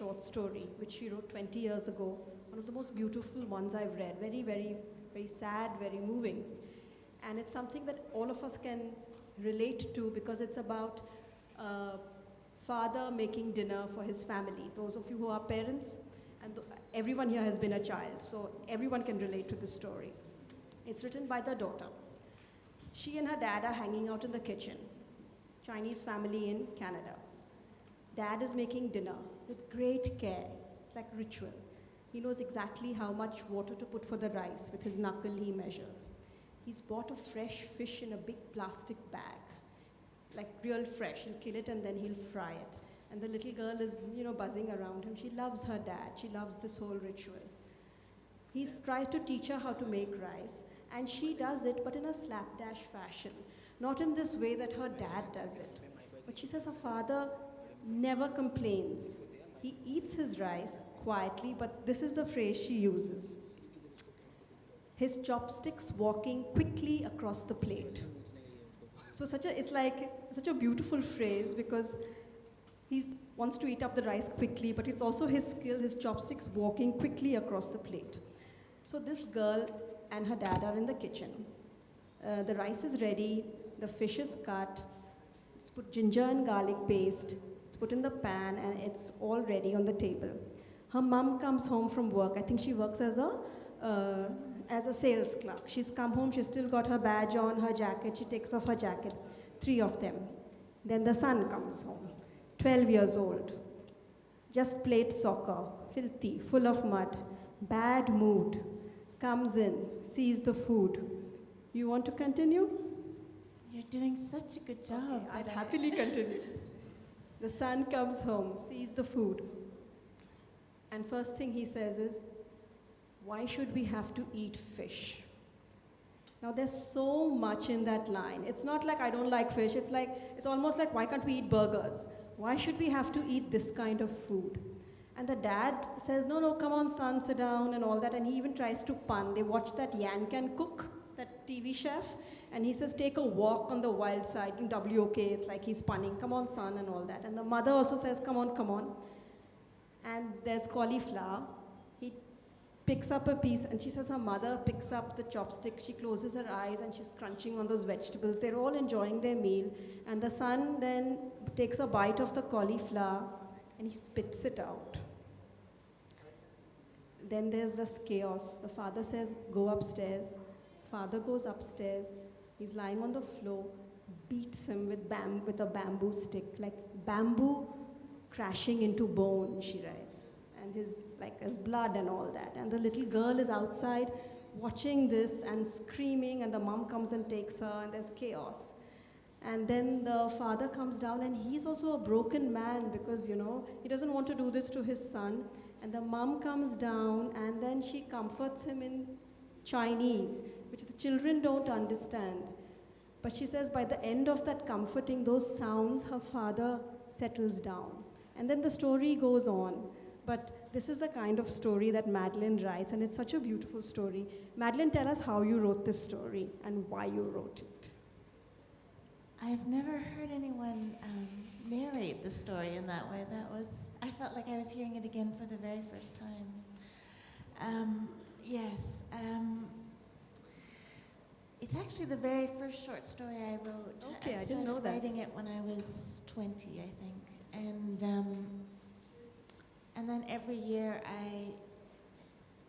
short story, which she wrote 20 years ago. One of the most beautiful ones I've read. Very, very, very sad, very moving. And it's something that all of us can relate to because it's about a father making dinner for his family. Those of you who are parents, and everyone here has been a child, so everyone can relate to this story. It's written by the daughter. She and her dad are hanging out in the kitchen. Chinese family in Canada. Dad is making dinner with great care, like ritual. He knows exactly how much water to put for the rice. With his knuckle, he measures. He's bought a fresh fish in a big plastic bag, like real fresh. He'll kill it and then he'll fry it. And the little girl is, buzzing around him. She loves her dad. She loves this whole ritual. He's tried to teach her how to make rice, and she does it, but in a slapdash fashion. Not in this way that her dad does it. But she says her father never complains. He eats his rice quietly, but this is the phrase she uses. His chopsticks walking quickly across the plate. So it's like such a beautiful phrase because he wants to eat up the rice quickly, but it's also his skill, his chopsticks walking quickly across the plate. So this girl and her dad are in the kitchen. The rice is ready, the fish is cut, it's put ginger and garlic paste, it's put in the pan, and it's all ready on the table. Her mom comes home from work. I think she works as a sales clerk. She's come home, she's still got her badge on, her jacket, she takes off her jacket, 3 of them. Then the son comes home, 12 years old, just played soccer, filthy, full of mud, bad mood, comes in, sees the food. You want to continue? You're doing such a good job. Okay, I'd happily continue. The son comes home, sees the food, and first thing he says is, why should we have to eat fish? Now there's so much in that line. It's not like I don't like fish, it's almost like why can't we eat burgers? Why should we have to eat this kind of food? And the dad says, no, come on son, sit down and all that, and he even tries to pun. They watch that Yan Can Cook, that TV chef, and he says, take a walk on the wild side in WOK. It's like he's punning, come on son and all that. And the mother also says, come on. And there's cauliflower. He picks up a piece, and she says her mother picks up the chopstick, she closes her eyes and she's crunching on those vegetables. They're all enjoying their meal, and the son then takes a bite of the cauliflower and he spits it out. Then there's this chaos. The father says, go upstairs. Father goes upstairs. He's lying on the floor, beats him with a bamboo stick, like bamboo crashing into bone, she writes. And his blood and all that. And the little girl is outside watching this and screaming, and the mom comes and takes her, and there's chaos. And then the father comes down, and he's also a broken man because, he doesn't want to do this to his son. And the mom comes down, and then she comforts him in Chinese, which the children don't understand. But she says by the end of that comforting, those sounds, her father settles down. And then the story goes on. But this is the kind of story that Madeleine writes, and it's such a beautiful story. Madeleine, tell us how you wrote this story and why you wrote it. I've never heard anyone narrate the story in that way. I felt like I was hearing it again for the very first time. Yes. It's actually the very first short story I wrote. Okay, I didn't know that. I started writing it when I was 20, I think. And then every year I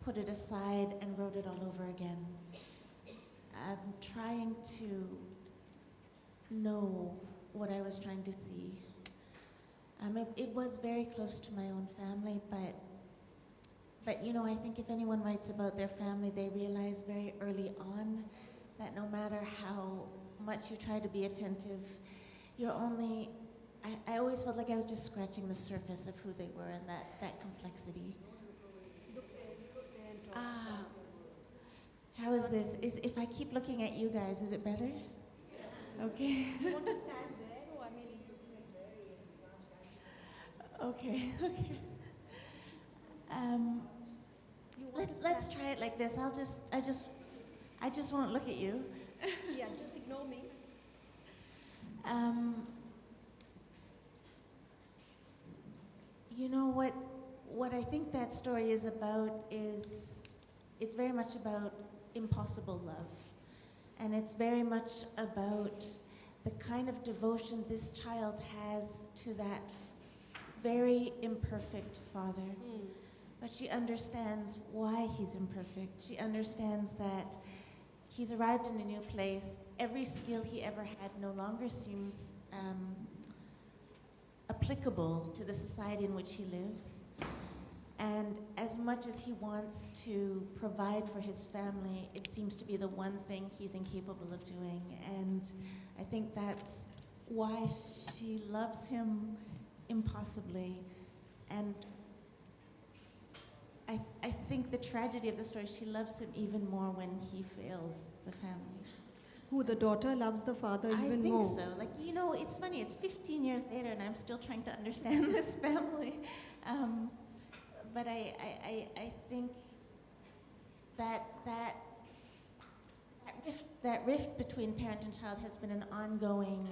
put it aside and wrote it all over again. I'm trying to know what I was trying to see. It was very close to my own family, but I think if anyone writes about their family, they realize very early on that no matter how much you try to be attentive, I always felt like I was just scratching the surface of who they were and that complexity. How is this? If I keep looking at you guys, is it better? Okay. You want to stand there? Oh, I mean, Okay. Let's try it like this. I just won't look at you. Yeah, just ignore me. You know what what I think that story is about is, it's very much about impossible love. And it's very much about the kind of devotion this child has to that very imperfect father. But she understands why he's imperfect. She understands that he's arrived in a new place. Every skill he ever had no longer seems applicable to the society in which he lives. And as much as he wants to provide for his family, it seems to be the one thing he's incapable of doing. And I think that's why she loves him impossibly. And I think the tragedy of the story, she loves him even more when he fails the family. Who, the daughter loves the father even more? I think so. Like, you know, it's funny, it's 15 years later and I'm still trying to understand this family. But I think that rift between parent and child has been an ongoing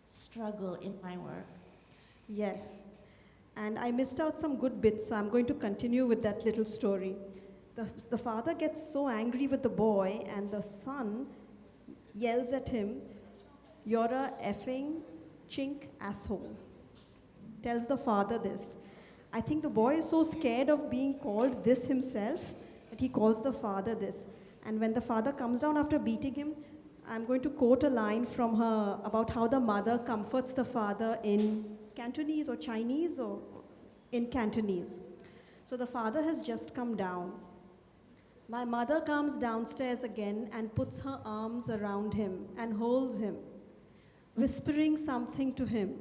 struggle in my work. Yes. And I missed out some good bits, so I'm going to continue with that little story. The father gets so angry with the boy, and the son yells at him, "You're a effing chink asshole." Tells the father this. I think the boy is so scared of being called this himself that he calls the father this. And when the father comes down after beating him, I'm going to quote a line from her about how the mother comforts the father in Cantonese or Chinese or in Cantonese. So the father has just come down. My mother comes downstairs again and puts her arms around him and holds him, whispering something to him,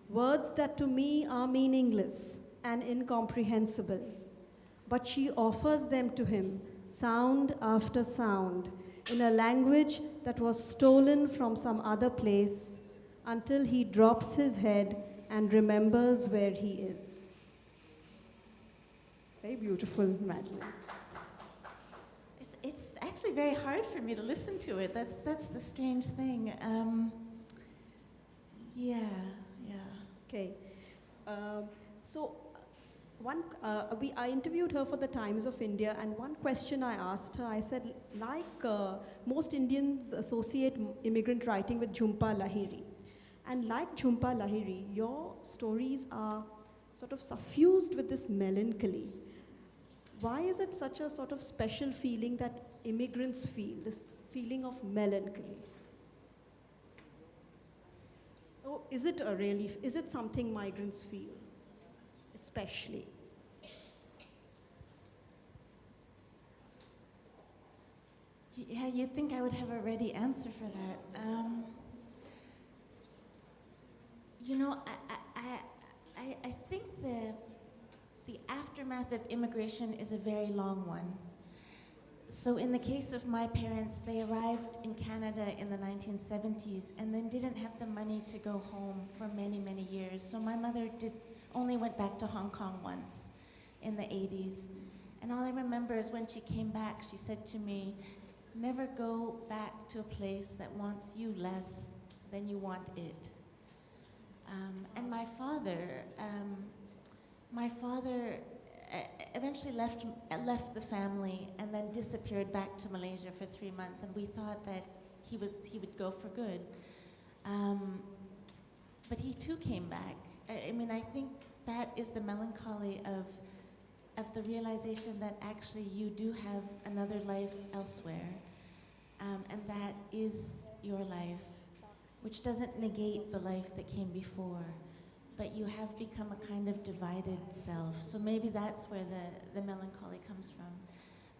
words that to me are meaningless and incomprehensible. But she offers them to him, sound after sound, in a language that was stolen from some other place, until he drops his head and remembers where he is. Very beautiful, Madeleine. It's actually very hard for me to listen to it. That's the strange thing. Yeah. Okay. I interviewed her for the Times of India, and one question I asked her, I said, most Indians associate immigrant writing with Jhumpa Lahiri. And like Jhumpa Lahiri, your stories are sort of suffused with this melancholy. Why is it such a sort of special feeling that immigrants feel, this feeling of melancholy? Oh, is it something migrants feel, especially? Yeah, you'd think I would have a ready answer for that. You know, I think the aftermath of immigration is a very long one. So in the case of my parents, they arrived in Canada in the 1970s and then didn't have the money to go home for many, many years. So my mother only went back to Hong Kong once in the 80s. And all I remember is when she came back, she said to me, never go back to a place that wants you less than you want it. And my father eventually left the family and then disappeared back to Malaysia for 3 months, and we thought that he would go for good. But he too came back. I mean, I think that is the melancholy of the realization that actually you do have another life elsewhere, and that is your life, which doesn't negate the life that came before, but you have become a kind of divided self. So maybe that's where the melancholy comes from.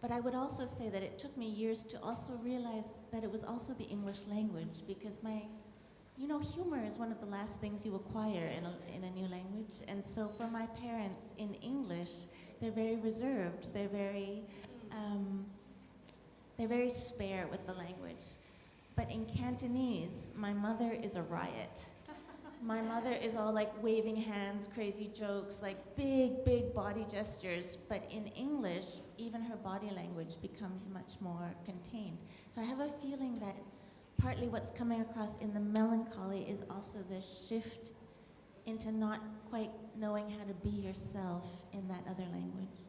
But I would also say that it took me years to also realize that it was also the English language, because humor is one of the last things you acquire in a new language. And so for my parents in English, they're very reserved. They're very spare with the language. But in Cantonese, my mother is a riot. My mother is all like waving hands, crazy jokes, like big body gestures. But in English, even her body language becomes much more contained. So I have a feeling that partly what's coming across in the melancholy is also the shift into not quite knowing how to be yourself in that other language.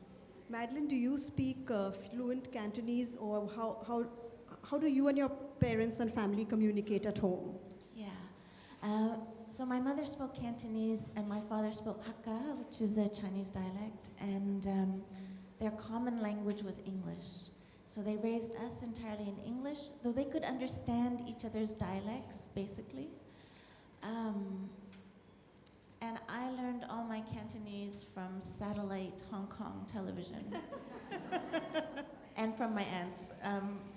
Madeleine, do you speak fluent Cantonese, or how do you and your parents and family communicate at home? Yeah. So my mother spoke Cantonese and my father spoke Hakka, which is a Chinese dialect, and their common language was English. So they raised us entirely in English, though they could understand each other's dialects, basically. And I learned all my Cantonese from satellite Hong Kong television and from my aunts.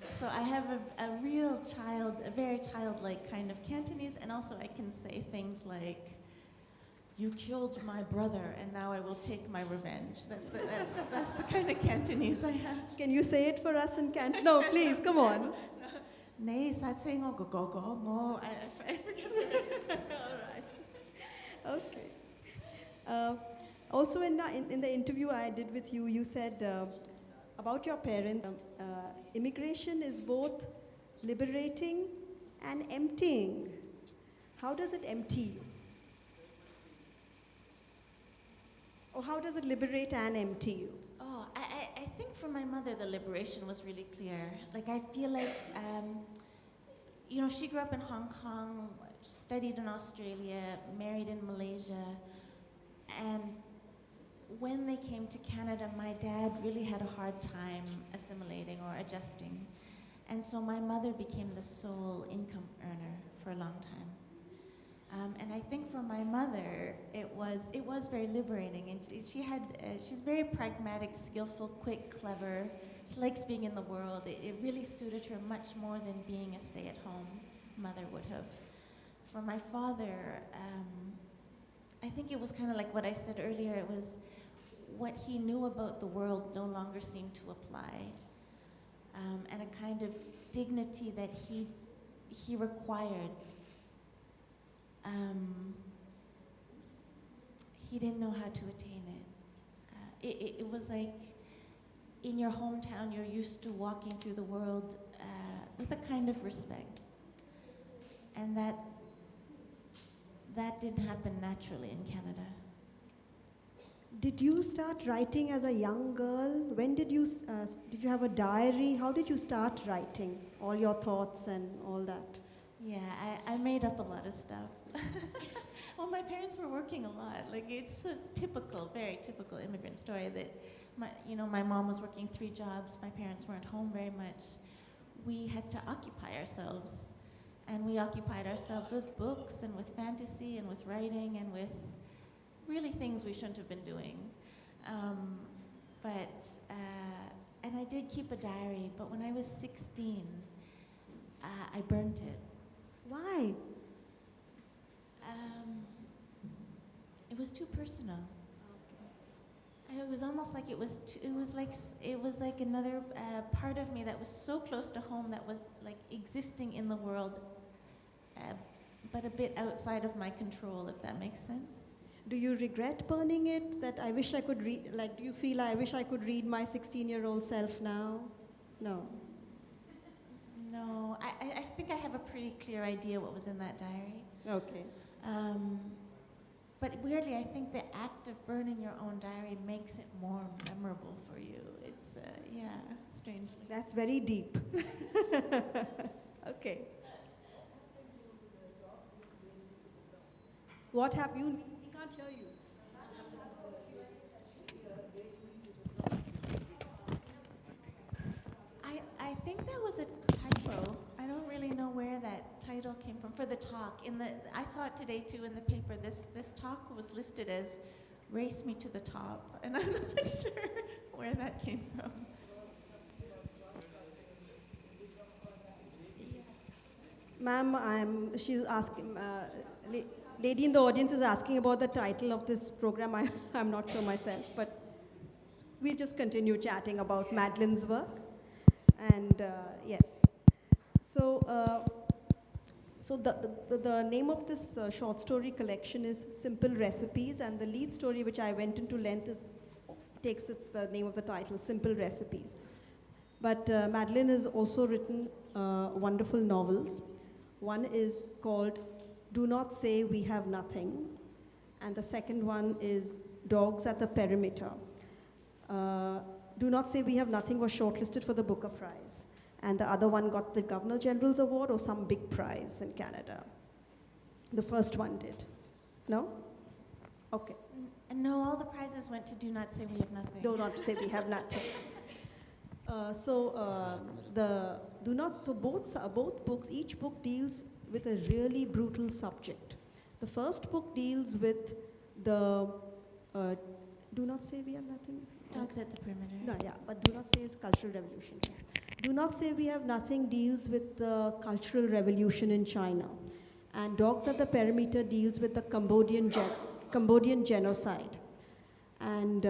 So I have a very childlike kind of Cantonese, and also I can say things like, "You killed my brother, and now I will take my revenge." That's the kind of Cantonese I have. Can you say it for us in Cantonese? No, please, come on. Nei satse ngo go go go mo. I forget the rest. All right. Okay. Also, in the interview I did with you, you said about your parents, immigration is both liberating and emptying. How does it empty you? Or how does it liberate and empty you? Oh, I think for my mother, the liberation was really clear. Like, I feel like, she grew up in Hong Kong, studied in Australia, married in Malaysia, and when they came to Canada, my dad really had a hard time assimilating or adjusting. And so my mother became the sole income earner for a long time. And I think for my mother, it was very liberating. And she's very pragmatic, skillful, quick, clever. She likes being in the world. It really suited her much more than being a stay-at-home mother would have. For my father, I think it was kind of like what I said earlier. It was what he knew about the world no longer seemed to apply. And a kind of dignity that he required. He didn't know how to attain it. It was like in your hometown, you're used to walking through the world with a kind of respect. And that didn't happen naturally in Canada. Did you start writing as a young girl? When did you have a diary? How did you start writing all your thoughts and all that? Yeah, I made up a lot of stuff. Well, my parents were working a lot. Like, it's typical, very typical immigrant story that my mom was working 3 jobs. My parents weren't home very much. We had to occupy ourselves, and we occupied ourselves with books and with fantasy and with writing and with really things we shouldn't have been doing. And I did keep a diary, but when I was 16, I burnt it. Why? It was too personal. Okay. It was almost like it was like another part of me that was so close to home, that was like existing in the world, but a bit outside of my control, if that makes sense. Do you regret burning it? That I wish I could read. Like, do you feel I wish I could read my 16-year-old self now? No. No, I think I have a pretty clear idea what was in that diary. Okay. But weirdly, I think the act of burning your own diary makes it more memorable for you. It's, strangely. That's very deep. Okay. What have you? We can't hear you. I think that was a typo. I don't really know where that title came from for the talk. I saw it today too in the paper. This talk was listed as "Race Me to the Top," and I'm not sure where that came from. Ma'am, she's asking. Lady in the audience is asking about the title of this program. I'm not sure myself, but we'll just continue chatting about Madeleine's work. And yes, so the name of this short story collection is Simple Recipes, and the lead story, which I went into length, takes the name of the title, Simple Recipes. But Madeleine has also written wonderful novels. One is called Do Not Say We Have Nothing, and the second one is Dogs at the Perimeter. Do Not Say We Have Nothing was shortlisted for the Booker Prize, and the other one got the Governor General's Award or some big prize in Canada. The first one did. No? Okay. And no, all the prizes went to Do Not Say We Have Nothing. Do Not Say We Have Nothing. Both books, each book deals with a really brutal subject. The first book deals with the, Do Not Say We Have Nothing. Dogs at the Perimeter. No, yeah, but Do Not Say is Cultural Revolution. Do Not Say We Have Nothing deals with the Cultural Revolution in China. And Dogs at the Perimeter deals with the Cambodian genocide. And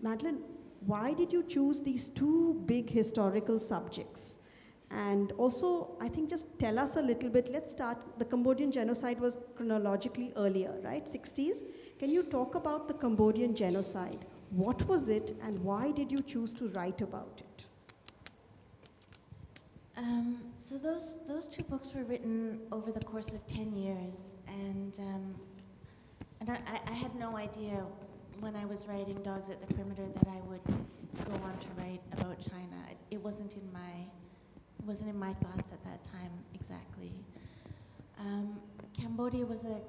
Madeleine, why did you choose these two big historical subjects? And also, I think just tell us a little bit, let's start, the Cambodian genocide was chronologically earlier, right, 60s? Can you talk about the Cambodian genocide? What was it, and why did you choose to write about it? So those two books were written over the course of 10 years, and I had no idea when I was writing Dogs at the Perimeter that I would go on to write about China. It wasn't in my thoughts at that time exactly. Cambodia was a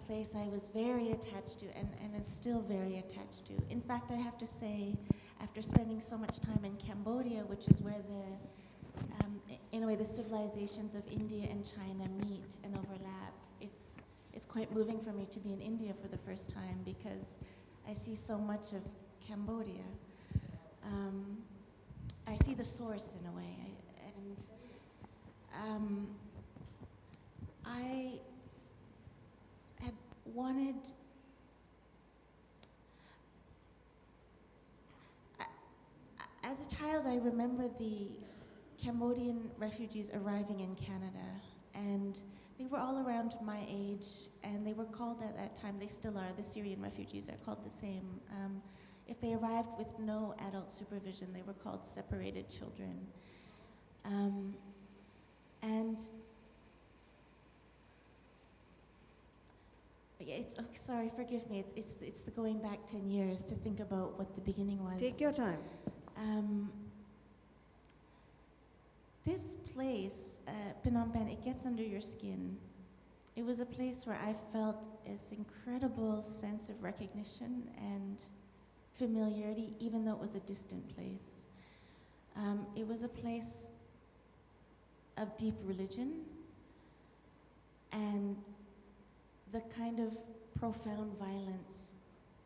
place I was very attached to and is still very attached to. In fact, I have to say, after spending so much time in Cambodia, which is where in a way the civilizations of India and China meet and overlap, it's quite moving for me to be in India for the first time because I see so much of Cambodia. I see the source in a way, I had wanted, as a child, I remember the Cambodian refugees arriving in Canada, and they were all around my age, and they were called at that time, they still are, the Syrian refugees are called the same. If they arrived with no adult supervision, they were called separated children. Sorry, forgive me, it's the going back 10 years to think about what the beginning was. Take your time. This place, Phnom Penh, it gets under your skin. It was a place where I felt this incredible sense of recognition and familiarity, even though it was a distant place. It was a place of deep religion and the kind of profound violence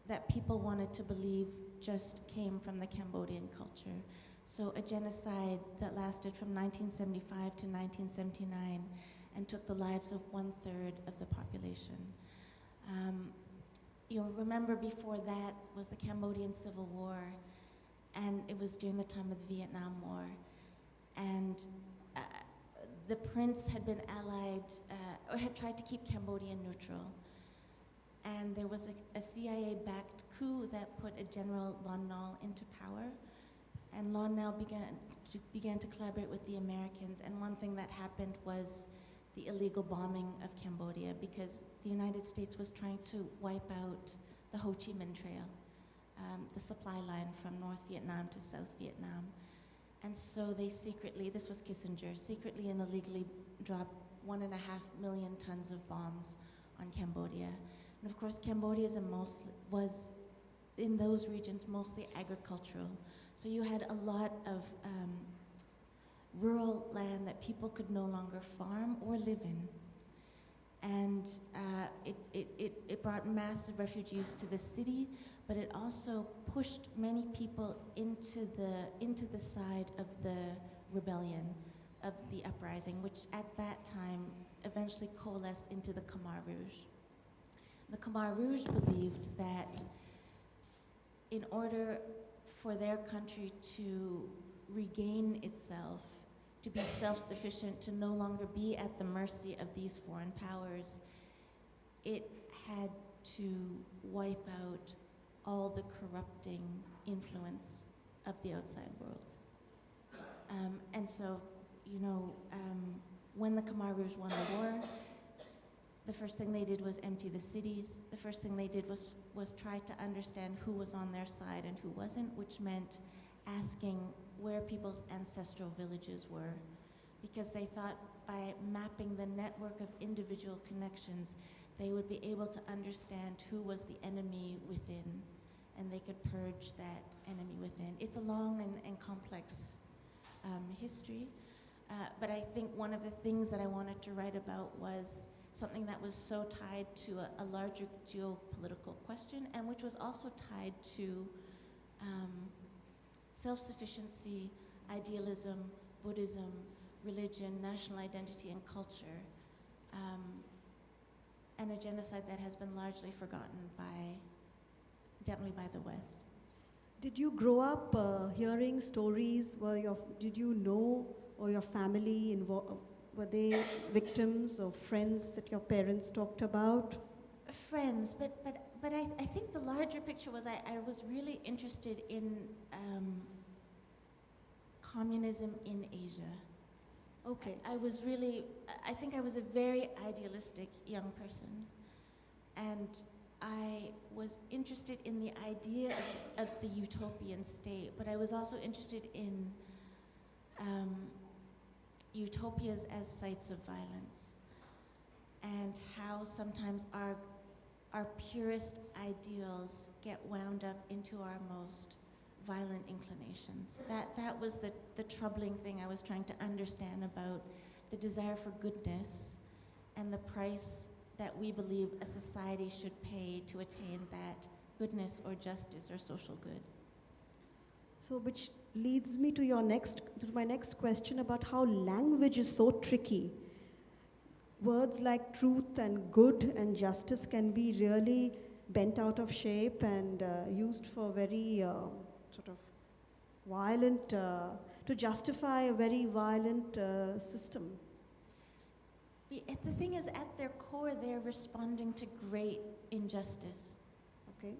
that people wanted to believe just came from the Cambodian culture. So a genocide that lasted from 1975 to 1979 and took the lives of 1/3 of the population. You'll remember before that was the Cambodian Civil War, and it was during the time of the Vietnam War. And the prince had been allied, or had tried to keep Cambodia neutral. And there was a CIA-backed coup that put a General Lon Nol into power. And Lon Nol began to collaborate with the Americans. And one thing that happened was the illegal bombing of Cambodia, because the United States was trying to wipe out the Ho Chi Minh Trail, the supply line from North Vietnam to South Vietnam. And so they secretly, this was Kissinger, secretly and illegally dropped 1.5 million tons of bombs on Cambodia. And of course, Cambodia was in those regions mostly agricultural. So you had a lot of rural land that people could no longer farm or live in. And it brought massive refugees to the city, but it also pushed many people into the side of the rebellion, of the uprising, which at that time eventually coalesced into the Khmer Rouge. The Khmer Rouge believed that in order for their country to regain itself, to be self-sufficient, to no longer be at the mercy of these foreign powers, it had to wipe out all the corrupting influence of the outside world. And so, when the Khmer Rouge won the war, The first thing they did was empty the cities. The first thing they did was try to understand who was on their side and who wasn't, which meant asking where people's ancestral villages were, because they thought by mapping the network of individual connections, they would be able to understand who was the enemy within, and they could purge that enemy within. It's a long and complex history, but I think one of the things that I wanted to write about was something that was so tied to a larger geopolitical question, and which was also tied to self-sufficiency, idealism, Buddhism, religion, national identity, and culture, and a genocide that has been largely forgotten definitely by the West. Did you grow up hearing stories? Did you know, or your family were they victims or friends that your parents talked about? Friends, but I think the larger picture was I was really interested in communism in Asia. Okay. I think I was a very idealistic young person, and I was interested in the idea of the utopian state, but I was also interested in utopias as sites of violence, and how sometimes our purest ideals get wound up into our most violent inclinations. That was the troubling thing I was trying to understand about the desire for goodness and the price that we believe a society should pay to attain that goodness or justice or social good. So, which leads me to my next question about how language is so tricky. Words like truth and good and justice can be really bent out of shape and used for very sort of violent, to justify a very violent system. The thing is, at their core, they're responding to great injustice. Okay.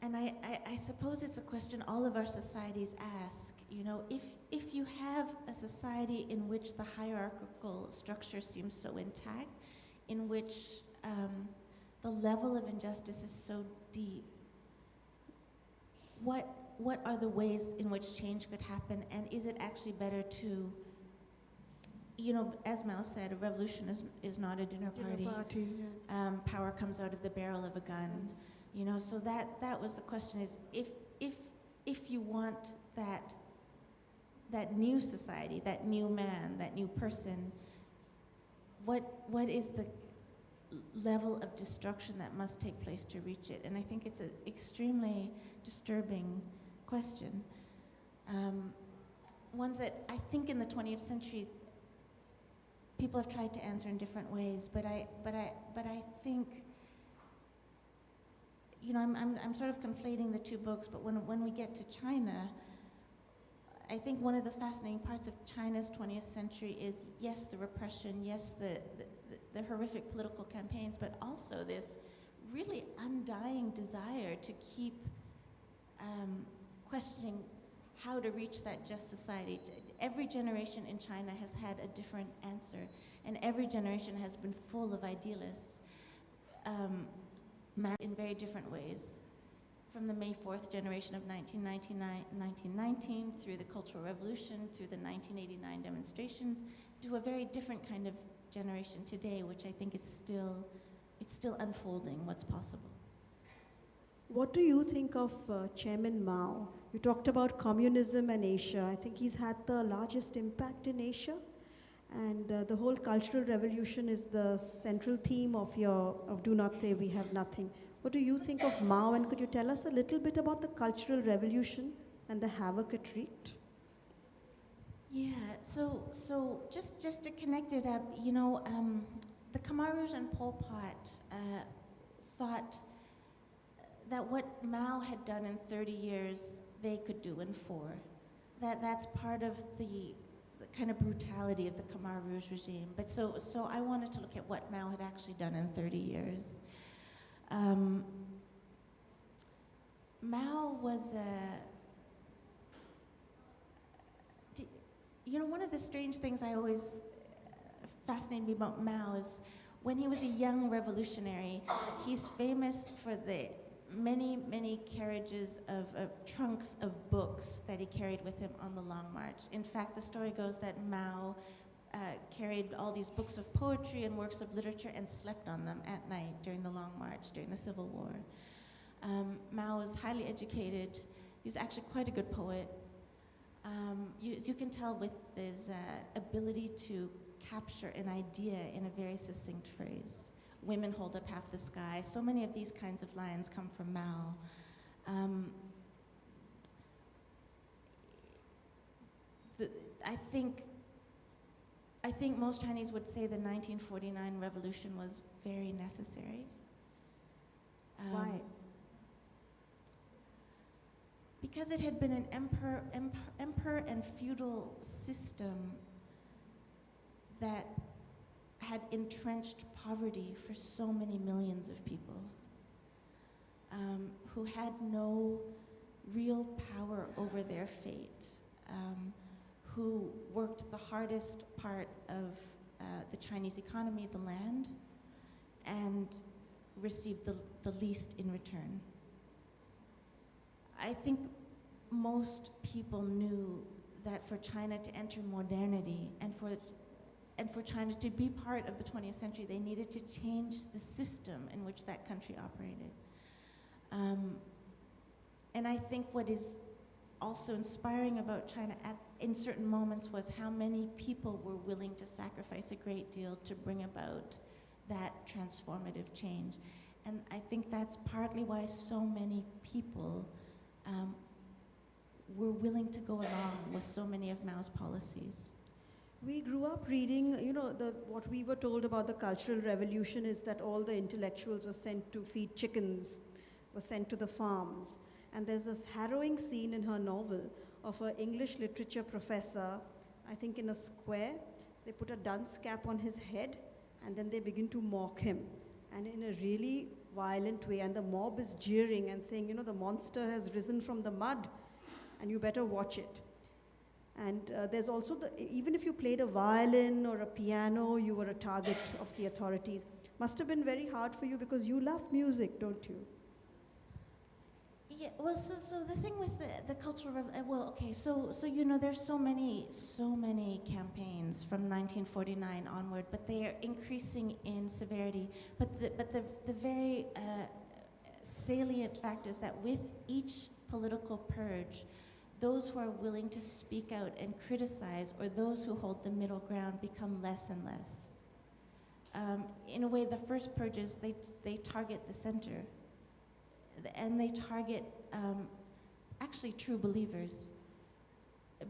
And I suppose it's a question all of our societies ask. You know, if you have a society in which the hierarchical structure seems so intact, in which the level of injustice is so deep, what are the ways in which change could happen, and is it actually better to, you know, as Mao said, a revolution is not a dinner party. Yeah. Power comes out of the barrel of a gun. You know, so that was the question: is if you want that new society, that new man, that new person, what is the level of destruction that must take place to reach it? And I think it's an extremely disturbing question. Ones that I think in the 20th century people have tried to answer in different ways, but I think, you know, I'm sort of conflating the two books, but when we get to China, I think one of the fascinating parts of China's 20th century is, yes, the repression, yes, the horrific political campaigns, but also this really undying desire to keep questioning how to reach that just society. Every generation in China has had a different answer, and every generation has been full of idealists in very different ways. From the May 4th generation of 1919 through the Cultural Revolution, through the 1989 demonstrations, to a very different kind of generation today, which I think is still unfolding what's possible. What do you think of Chairman Mao? You talked about communism and Asia. I think he's had the largest impact in Asia, and the whole Cultural Revolution is the central theme of Do Not Say We Have Nothing. What do you think of Mao, and could you tell us a little bit about the Cultural Revolution and the havoc it wreaked? Yeah, so just to connect it up, you know, the Khmer Rouge and Pol Pot thought that what Mao had done in 30 years, they could do in 4. That's part of the kind of brutality of the Khmer Rouge regime. But so I wanted to look at what Mao had actually done in 30 years. Mao was one of the strange things I always fascinated me about Mao is when he was a young revolutionary, he's famous for the many, many carriages of trunks of books that he carried with him on the Long March. In fact, the story goes that Mao carried all these books of poetry and works of literature and slept on them at night during the Long March, during the Civil War. Mao was highly educated. He was actually quite a good poet. As you can tell with his ability to capture an idea in a very succinct phrase. Women hold up half the sky. So many of these kinds of lines come from Mao. I think most Chinese would say the 1949 revolution was very necessary. Why? Because it had been an emperor and feudal system that had entrenched poverty for so many millions of people, who had no real power over their fate, who worked the hardest part of the Chinese economy, the land, and received the least in return. I think most people knew that for China to enter modernity and for China to be part of the 20th century, they needed to change the system in which that country operated. And I think what is also inspiring about China in certain moments was how many people were willing to sacrifice a great deal to bring about that transformative change. And I think that's partly why so many people were willing to go along with so many of Mao's policies. We grew up reading, what we were told about the Cultural Revolution is that all the intellectuals were sent to feed chickens, were sent to the farms. And there's this harrowing scene in her novel of an English literature professor, I think in a square. They put a dunce cap on his head, and then they begin to mock him, and in a really violent way. And the mob is jeering and saying, the monster has risen from the mud, and you better watch it. And there's also, even if you played a violin or a piano, you were a target of the authorities. Must have been very hard for you because you love music, don't you? Yeah, well, so the thing with the cultural, there's so many campaigns from 1949 onward, but they are increasing in severity. But the very salient fact is that with each political purge, those who are willing to speak out and criticize, or those who hold the middle ground, become less and less. In a way, the first purges, they target the center, and they target actually true believers,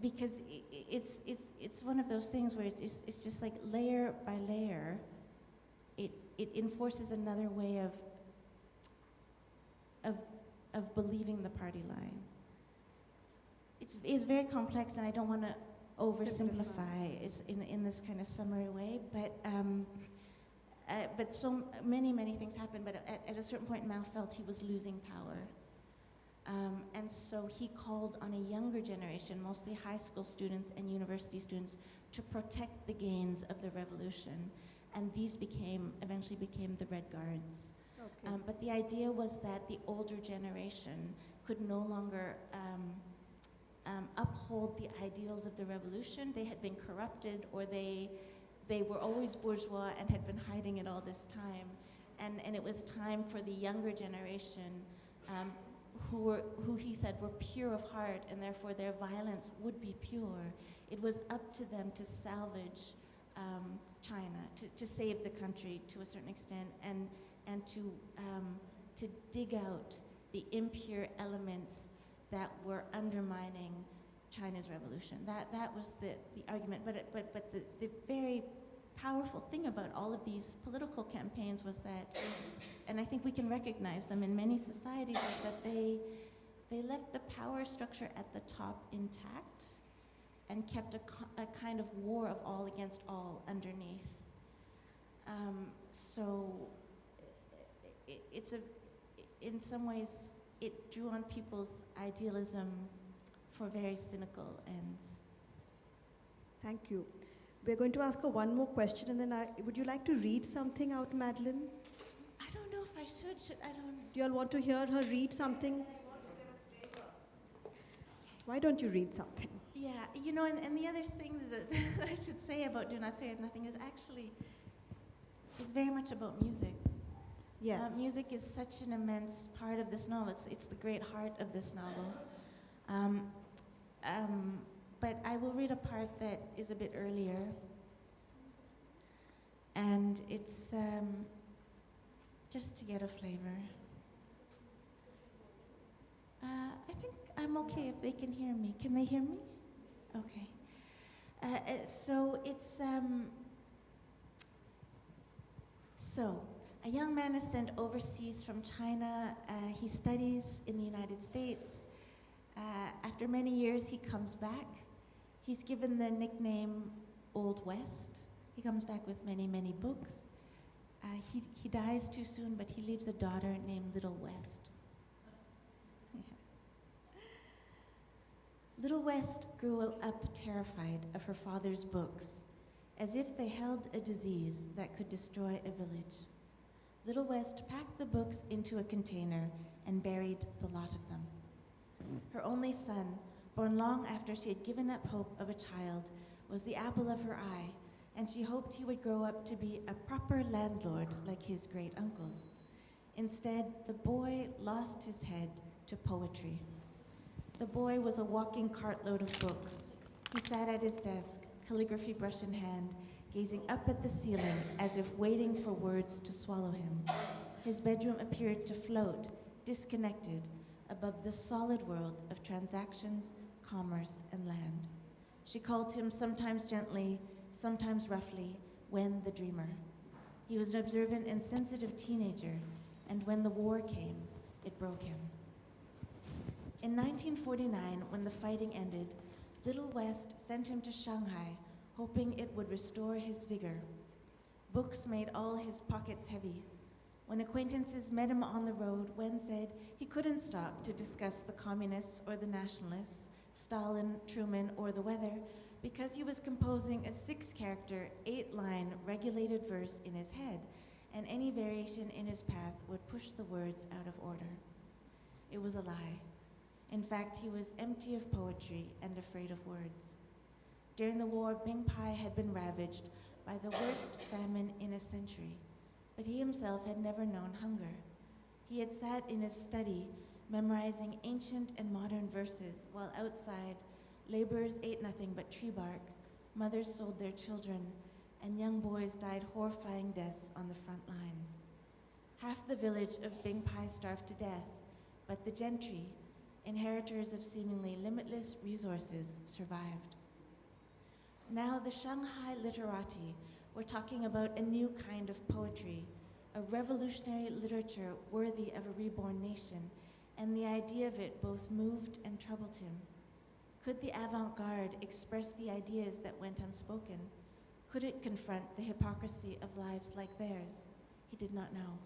because it's one of those things where it's just like layer by layer, it enforces another way of believing the party line. It's very complex, and I don't want to oversimplify in this kind of summary way, but so many things happened. But at a certain point, Mao felt he was losing power, and so he called on a younger generation, mostly high school students and university students, to protect the gains of the revolution, and these eventually became the Red Guards. Okay. But the idea was that the older generation could no longer uphold the ideals of the revolution. They had been corrupted, or they were always bourgeois and had been hiding it all this time. And it was time for the younger generation, who he said were pure of heart, and therefore their violence would be pure. It was up to them to salvage China, to save the country to a certain extent, and to dig out the impure elements that were undermining China's revolution. That was the argument. But the very powerful thing about all of these political campaigns was that, and I think we can recognize them in many societies, is that they left the power structure at the top intact and kept a kind of war of all against all underneath. So in some ways, it drew on people's idealism for very cynical ends. Thank you. We're going to ask her one more question, and then would you like to read something out, Madeleine? I don't know if I should. I don't. Do you all want to hear her read something? Why don't you read something? Yeah, you know, and the other thing that I should say about Do Not Say I Have Nothing is actually is very much about music. Yes. Music is such an immense part of this novel. It's the great heart of this novel. But I will read a part that is a bit earlier. And it's just to get a flavor. I think I'm okay if they can hear me. Can they hear me? Okay. So it's... So, a young man is sent overseas from China. He studies in the United States. After many years, he comes back. He's given the nickname Old West. He comes back with many, many books. He dies too soon, but he leaves a daughter named Little West. Little West grew up terrified of her father's books, as if they held a disease that could destroy a village. Little West packed the books into a container and buried the lot of them. Her only son, born long after she had given up hope of a child, was the apple of her eye, and she hoped he would grow up to be a proper landlord like his great uncles. Instead, the boy lost his head to poetry. The boy was a walking cartload of books. He sat at his desk, calligraphy brush in hand, gazing up at the ceiling as if waiting for words to swallow him. His bedroom appeared to float, disconnected, above the solid world of transactions, commerce, and land. She called him sometimes gently, sometimes roughly, Wen the Dreamer. He was an observant and sensitive teenager, and when the war came, it broke him. In 1949, when the fighting ended, Little West sent him to Shanghai, hoping it would restore his vigor. Books made all his pockets heavy. When acquaintances met him on the road, Wen said he couldn't stop to discuss the communists or the nationalists, Stalin, Truman, or the weather, because he was composing a 6-character, 8-line regulated verse in his head, and any variation in his path would push the words out of order. It was a lie. In fact, he was empty of poetry and afraid of words. During the war, Bingpai had been ravaged by the worst famine in a century, but he himself had never known hunger. He had sat in his study, memorizing ancient and modern verses, while outside, laborers ate nothing but tree bark, mothers sold their children, and young boys died horrifying deaths on the front lines. Half the village of Bingpai starved to death, but the gentry, inheritors of seemingly limitless resources, survived. Now the Shanghai literati were talking about a new kind of poetry, a revolutionary literature worthy of a reborn nation, and the idea of it both moved and troubled him. Could the avant-garde express the ideas that went unspoken? Could it confront the hypocrisy of lives like theirs? He did not know.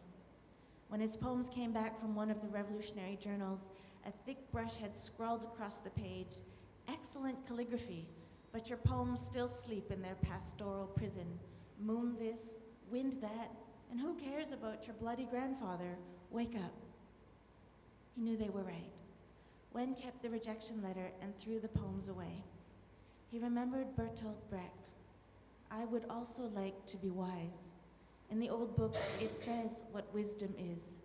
When his poems came back from one of the revolutionary journals, a thick brush had scrawled across the page, "Excellent calligraphy, but your poems still sleep in their pastoral prison. Moon this, wind that, and who cares about your bloody grandfather? Wake up." He knew they were right. Wen kept the rejection letter and threw the poems away. He remembered Bertolt Brecht. "I would also like to be wise. In the old books, it says what wisdom is,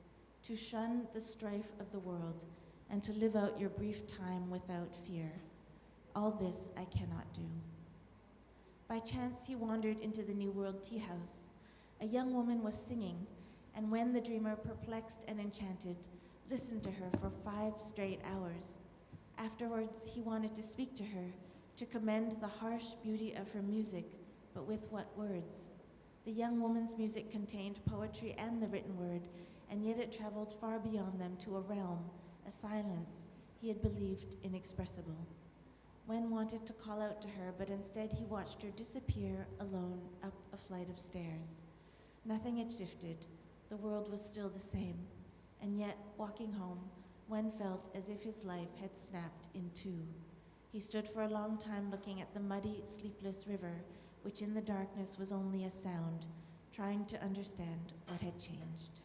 to shun the strife of the world and to live out your brief time without fear. All this I cannot do." By chance, he wandered into the New World tea house. A young woman was singing, and Wen the Dreamer, perplexed and enchanted, listened to her for 5 straight hours. Afterwards, he wanted to speak to her, to commend the harsh beauty of her music, but with what words? The young woman's music contained poetry and the written word, and yet it traveled far beyond them to a realm, a silence he had believed inexpressible. Wen wanted to call out to her, but instead he watched her disappear alone up a flight of stairs. Nothing had shifted. The world was still the same. And yet, walking home, Wen felt as if his life had snapped in two. He stood for a long time looking at the muddy, sleepless river, which in the darkness was only a sound, trying to understand what had changed.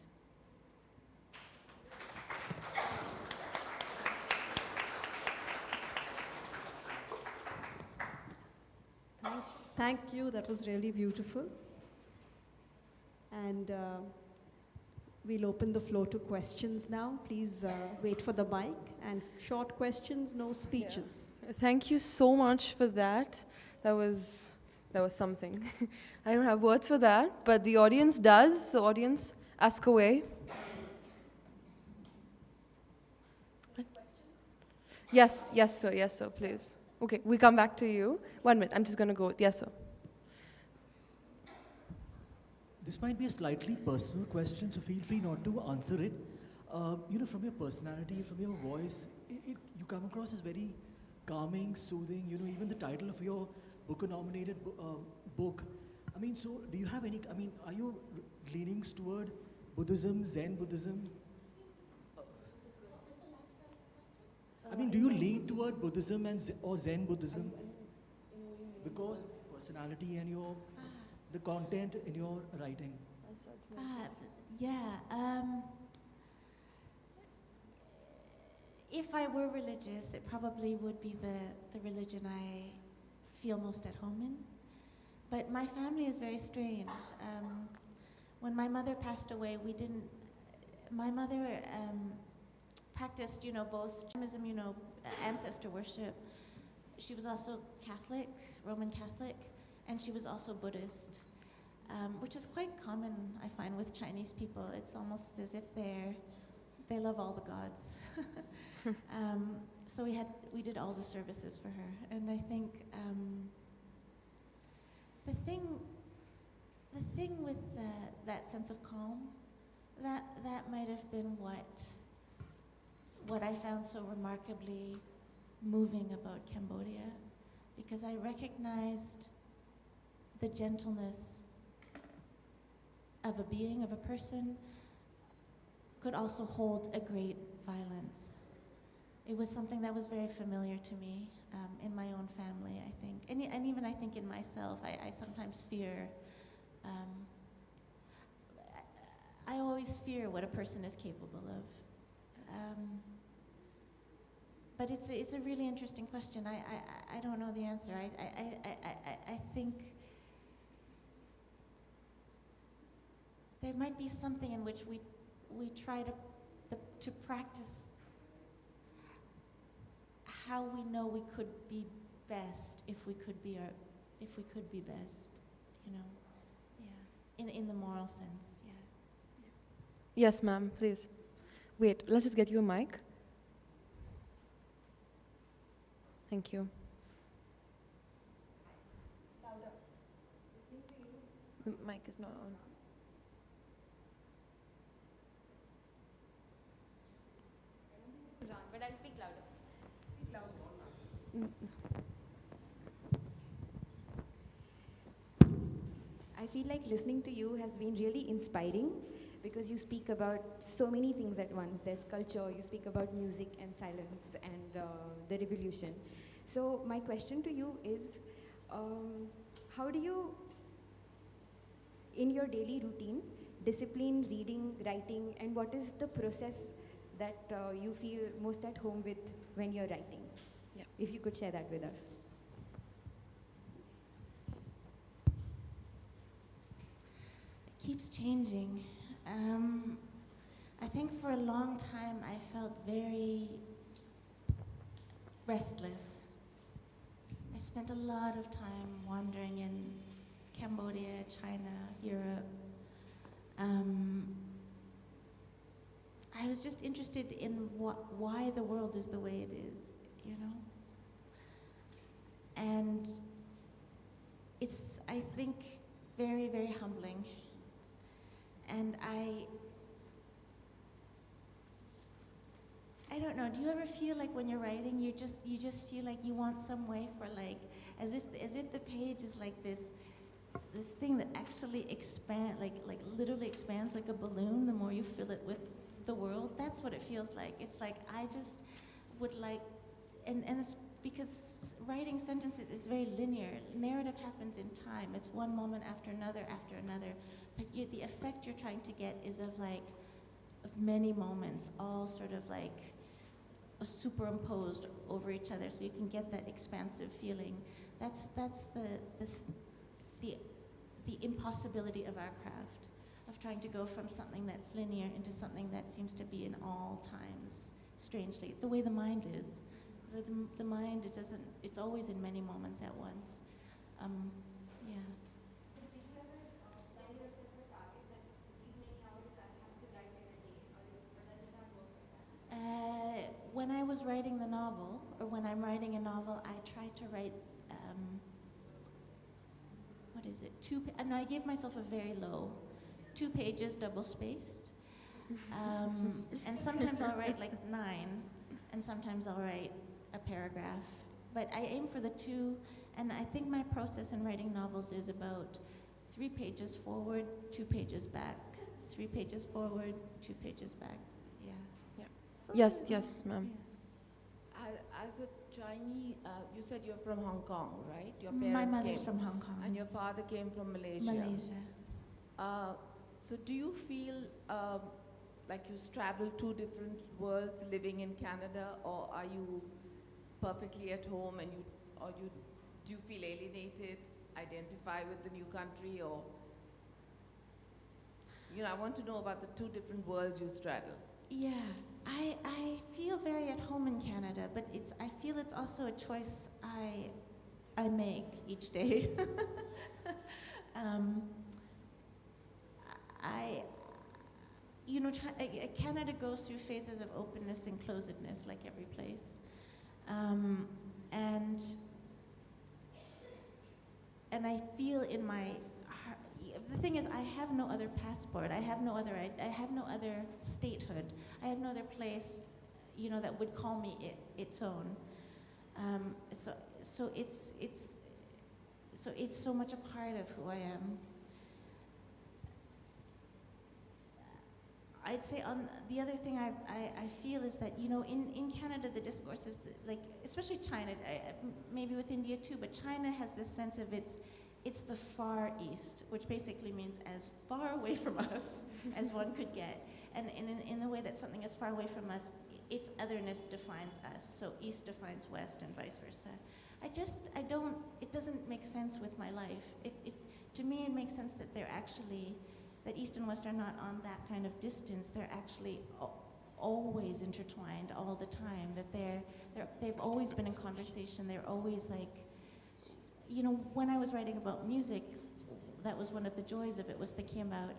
Thank you. That was really beautiful. And we'll open the floor to questions now. Please wait for the mic. And short questions, no speeches. Yeah. Thank you so much for that. That was something. I don't have words for that, but the audience does. So audience, ask away. Yes, sir, please. Okay, we come back to you. 1 minute, I'm just going to go. Yes, sir. This might be a slightly personal question, so feel free not to answer it. From your personality, from your voice, you come across as very calming, soothing. Even the title of your Booker-nominated book. So do you have any? Are you leanings toward Buddhism, Zen Buddhism? Do you lean toward Buddhism or Zen Buddhism? Because of personality and the content in your writing. If I were religious, it probably would be the religion I feel most at home in. But my family is very strange. When my mother passed away, my mother practiced, both Communism, ancestor worship. She was also Catholic, Roman Catholic, and she was also Buddhist, which is quite common, I find, with Chinese people. It's almost as if they love all the gods. So we did all the services for her, and I think the thing with that sense of calm, that might have been what I found so remarkably moving about Cambodia, because I recognized the gentleness of a being, of a person, could also hold a great violence. It was something that was very familiar to me in my own family, I think. And even I think in myself, I sometimes fear, I always fear what a person is capable of. But it's a really interesting question. I don't know the answer. I think there might be something in which we try to practice how we know we could be best if we could be best, in the moral sense, yeah. Yes, ma'am, please. Wait, let's just get you a mic. Thank you. The mic is not on. It's on, but I'll speak louder. I feel like listening to you has been really inspiring because you speak about so many things at once. There's culture, you speak about music and silence and the revolution. So my question to you is, how do you, in your daily routine, discipline reading, writing, and what is the process that you feel most at home with when you're writing? Yeah. If you could share that with us. It keeps changing. I think for a long time I felt very restless. I spent a lot of time wandering in Cambodia, China, Europe. I was just interested in why the world is the way it is, And it's, I think, very, very humbling. And I don't know, do you ever feel like when you're writing, you just feel like you want some way for as if the page is like this thing that actually literally expands like a balloon the more you fill it with the world? That's what it feels like. It's like I just would like and it's because writing sentences is very linear. Narrative happens in time. It's one moment after another, but the effect you're trying to get is of many moments, all sort of like superimposed over each other, so you can get that expansive feeling. That's the impossibility of our craft, of trying to go from something that's linear into something that seems to be in all times, strangely, the way the mind is. The mind, it's always in many moments at once. Yeah. When I was writing the novel, or when I'm writing a novel, I try to write, and I gave myself a very low, 2 pages double-spaced. And sometimes I'll write like 9, and sometimes I'll write a paragraph. But I aim for the 2, and I think my process in writing novels is about 3 pages forward, 2 pages back. 3 pages forward, 2 pages back. Yeah. Yes, yes, ma'am. As a Chinese, you said you're from Hong Kong, right? Your My parents mother's came, from Hong Kong. and your father came from Malaysia. Malaysia. So do you feel like you straddle 2 different worlds living in Canada, or are you perfectly at home, and do you feel alienated, identify with the new country, or I want to know about the 2 different worlds you straddle. Yeah, I feel very at home in Canada, but I feel it's also a choice I make each day. Canada goes through phases of openness and closedness, like every place, and I feel in my heart. The thing is, I have no other passport. I have no other statehood. I have no other place, that would call me its own. So it's so much a part of who I am. I'd say on the other thing I feel is that, in Canada, the discourse is especially China, maybe with India too, but China has this sense of it's the far east, which basically means as far away from us as one could get. And in the way that something is far away from us, its otherness defines us. So east defines west and vice versa. It doesn't make sense with my life. To me, it makes sense that that east and west are not on that kind of distance. They're actually always intertwined all the time, that they've always been in conversation. They're always when I was writing about music, that was one of the joys of it, was thinking about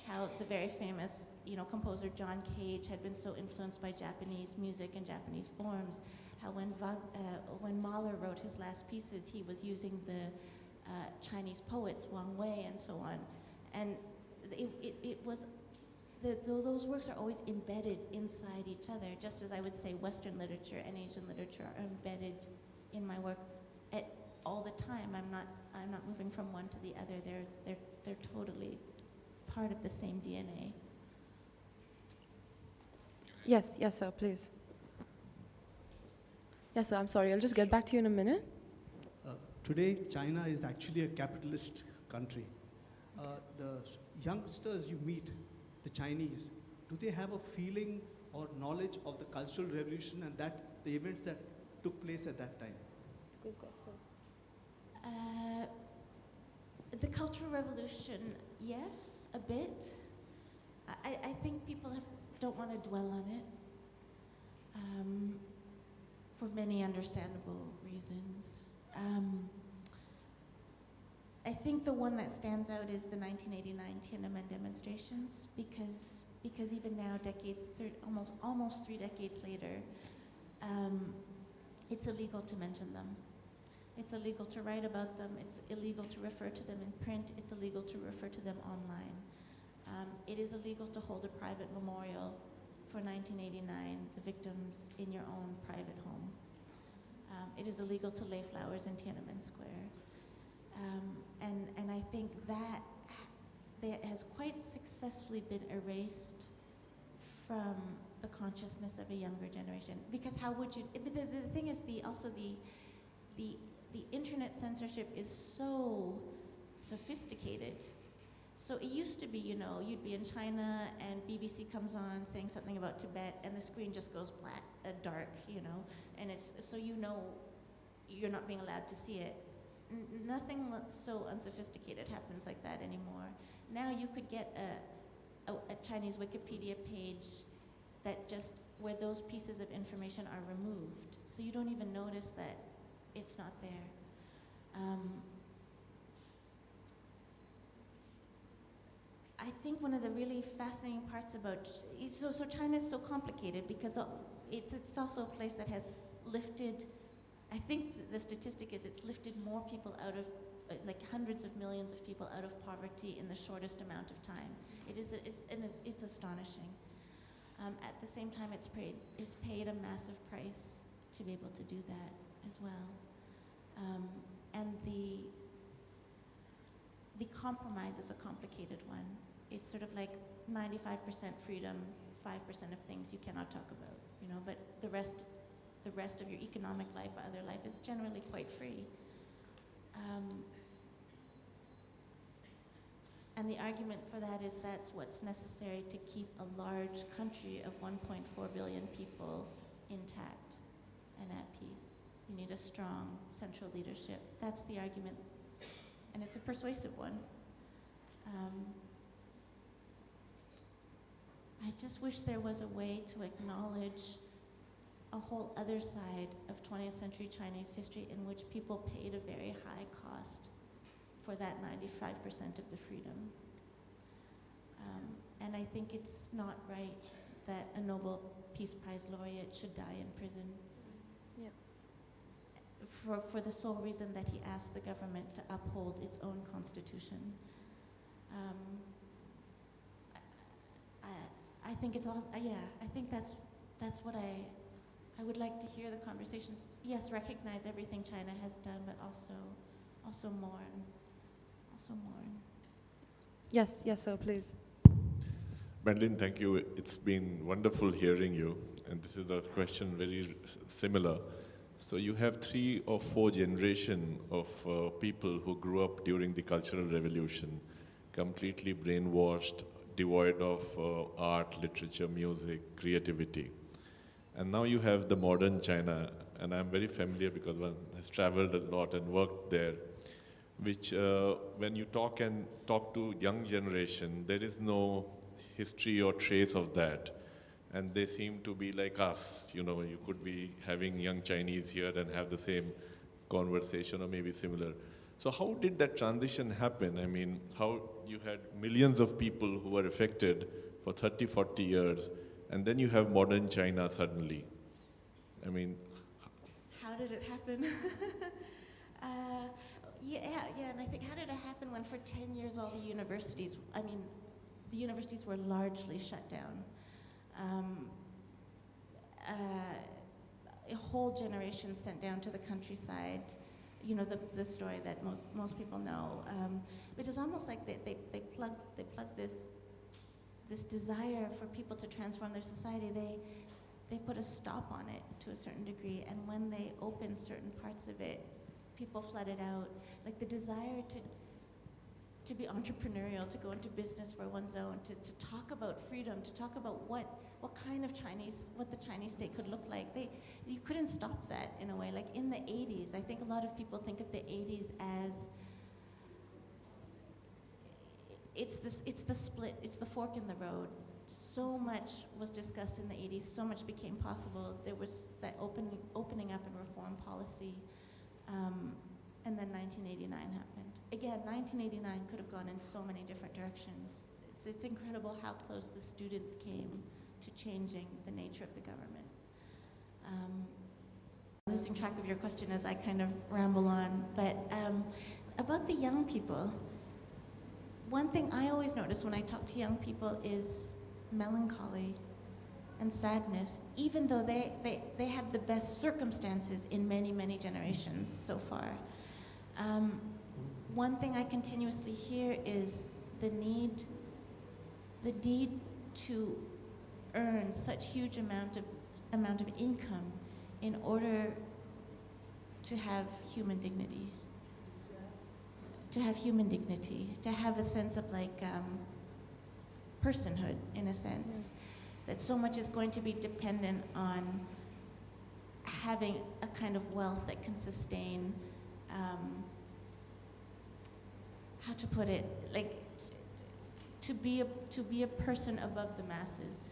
how the very famous, composer John Cage had been so influenced by Japanese music and Japanese forms, how when Mahler wrote his last pieces, he was using the Chinese poets Wang Wei and so on. And it was, those works are always embedded inside each other, just as I would say Western literature and Asian literature are embedded in my work all the time. I'm not moving from one to the other. They're totally part of the same DNA. Yes, sir, please. Yes, sir, I'm sorry. I'll just get back to you in a minute. Today, China is actually a capitalist country. The youngsters you meet, the Chinese, do they have a feeling or knowledge of the Cultural Revolution and the events that took place at that time? Good question. The Cultural Revolution, yes, a bit. I think people don't want to dwell on it for many understandable reasons. I think the one that stands out is the 1989 Tiananmen demonstrations, because even now, almost 3 decades later, it's illegal to mention them. It's illegal to write about them. It's illegal to refer to them in print. It's illegal to refer to them online. It is illegal to hold a private memorial for 1989, the victims, in your own private home. It is illegal to lay flowers in Tiananmen Square. And I think that has quite successfully been erased from the consciousness of a younger generation. Because how would you, the thing is also the internet censorship is so sophisticated. So it used to be, you'd be in China and BBC comes on saying something about Tibet and the screen just goes black, dark, and it's, so you're not being allowed to see it. Nothing so unsophisticated happens like that anymore. Now you could get a Chinese Wikipedia page that just, where those pieces of information are removed. So you don't even notice that it's not there. I think one of the really fascinating parts about, so China is so complicated because it's also a place that has lifted, I think the statistic is it's lifted more people out of, like hundreds of millions of people out of poverty in the shortest amount of time. It's astonishing. At the same time, it's paid a massive price to be able to do that as well. And the compromise is a complicated one. It's sort of like 95% freedom, 5% of things you cannot talk about, but the rest of your economic life, other life is generally quite free. And the argument for that is that's what's necessary to keep a large country of 1.4 billion people intact and at peace. You need a strong central leadership. That's the argument, and it's a persuasive one. I just wish there was a way to acknowledge a whole other side of 20th century Chinese history in which people paid a very high cost for that 95% of the freedom. And I think it's not right that a Nobel Peace Prize laureate should die in prison. Yeah. For the sole reason that he asked the government to uphold its own constitution. I think it's also, I think that's what I would like to hear the conversations. Yes, recognize everything China has done, but also mourn. Yes, sir, please. Madeleine, thank you. It's been wonderful hearing you. And this is a question very similar. So you have 3 or 4 generations of people who grew up during the Cultural Revolution, completely brainwashed, devoid of art, literature, music, creativity. And now you have the modern China, and I'm very familiar because one has traveled a lot and worked there, which when you talk to young generation, there is no history or trace of that. And they seem to be like us, you could be having young Chinese here and have the same conversation or maybe similar. So how did that transition happen? I mean, how you had millions of people who were affected for 30, 40 years, and then you have modern China suddenly. I mean, how did it happen? And I think how did it happen when for 10 years all the universities were largely shut down. A whole generation sent down to the countryside, the story that most people know. But it's almost like they plugged this desire for people to transform their society. They put a stop on it to a certain degree, and when they opened certain parts of it, people flooded out. Like the desire to be entrepreneurial, to go into business for one's own, to talk about freedom, to talk about what the Chinese state could look like. You couldn't stop that in a way. Like in the 80s, I think a lot of people think of the 80s as it's the split, it's the fork in the road. So much was discussed in the 80s, so much became possible. There was that opening up and reform policy. And then 1989 happened. Again, 1989 could have gone in so many different directions. It's incredible how close the students came to changing the nature of the government. Losing track of your question as I kind of ramble on, but about the young people, one thing I always notice when I talk to young people is melancholy and sadness, even though they have the best circumstances in many, many generations so far. One thing I continuously hear is the need to earn such huge amount of income in order to have human dignity. To have human dignity, to have a sense of like personhood in a sense. That so much is going to be dependent on having a kind of wealth that can sustain, how to put it, like to be a person above the masses.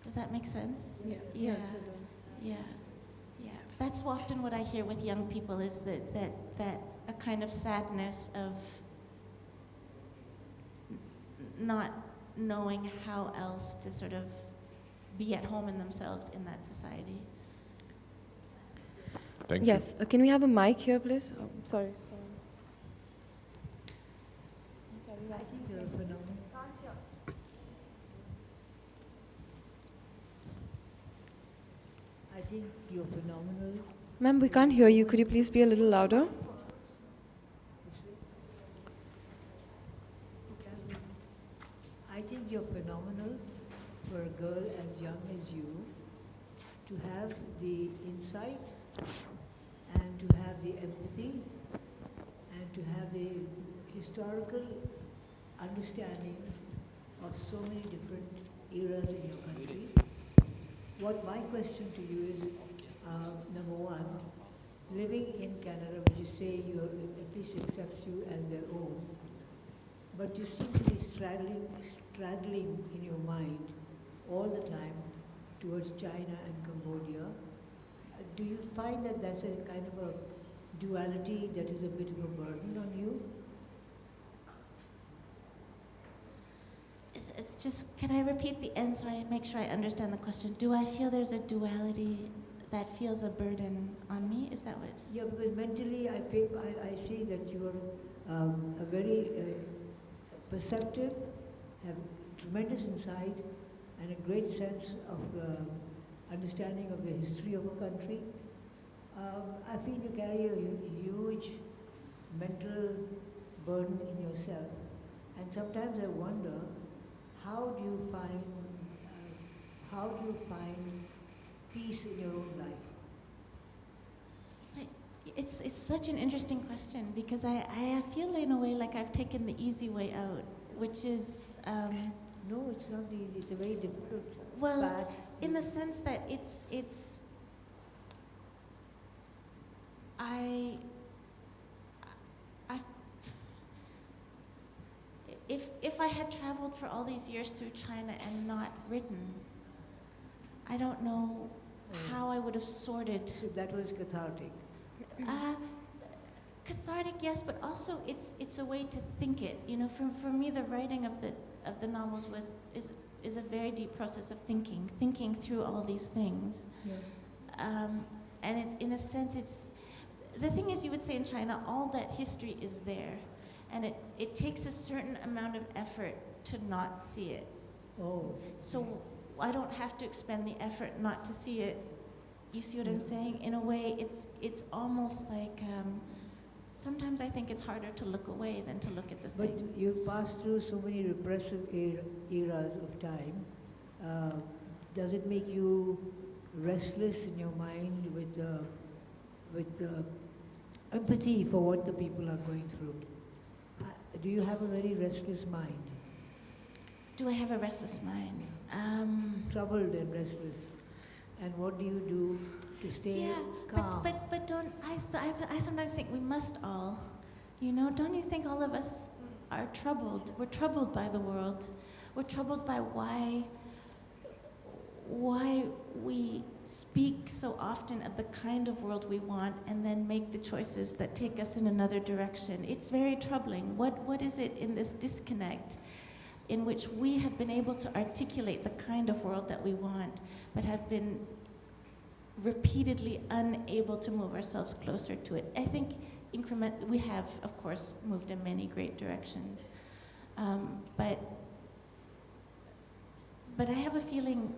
Does that make sense? Yes. Yeah. Yes, it does. Yeah. Yeah. That's often what I hear with young people is that a kind of sadness of not knowing how else to sort of be at home in themselves in that society. Thank Yes. Can we have a mic here, please? Oh, sorry. I think you're a phenomenon. I think you're phenomenal. Ma'am, we can't hear you. Could you please be a little louder? I think you're phenomenal for a girl as young as you to have the insight and to have the empathy and to have the historical understanding of so many different eras in your country. What my question to you is, number one, living in Canada, which you say you at least accepts you as their own, but you seem to be straddling in your mind all the time towards China and Cambodia. Do you find that that's a kind of a duality that is a bit of a burden on you? It's just, can I repeat the end so I make sure I understand the question? Do I feel there's a duality that feels a burden on me? Is that what? Yeah, because mentally I see that you are a very perceptive, have tremendous insight, and a great sense of understanding of the history of a country. I feel you carry a huge mental burden in yourself, and sometimes I wonder, how do you find peace in your own life? It's such an interesting question because I feel in a way like I've taken the easy way out, which is No, it's not easy. It's a very difficult well, path. in the sense that if I had traveled for all these years through China and not written, I don't know how I would have sorted. So that was cathartic. Cathartic, yes, but also it's a way to think it. You know, for me, the writing of the novels is a very deep process of thinking through all these things. Yeah. And it's, in a sense, it's the thing is, you would say in China, all that history is there, and it takes a certain amount of effort to not see it. Oh. So I don't have to expend the effort not to see it. You see what I'm saying? In a way, it's almost like sometimes I think it's harder to look away than to look at the But thing. you've passed through so many repressive eras of time. Does it make you restless in your mind with empathy for what the people are going through? Do you have a very restless mind? Do I have a restless mind? Troubled and restless. And what do you do to stay calm? But don't I sometimes think we must all, you know, don't you think all of us are troubled? We're troubled by the world. We're troubled by why we speak so often of the kind of world we want and then make the choices that take us in another direction. It's very troubling. What is it in this disconnect in which we have been able to articulate the kind of world that we want, but have been repeatedly unable to move ourselves closer to it? I think we have, of course, moved in many great directions. But I have a feeling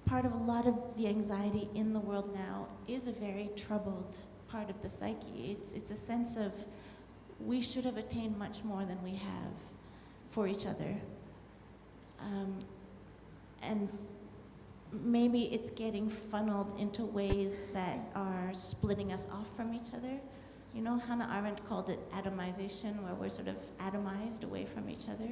part of a lot of the anxiety in the world now is a very troubled part of the psyche. It's a sense of we should have attained much more than we have for each other. and maybe it's getting funneled into ways that are splitting us off from each other. You know, Hannah Arendt called it atomization, where we're sort of atomized away from each other.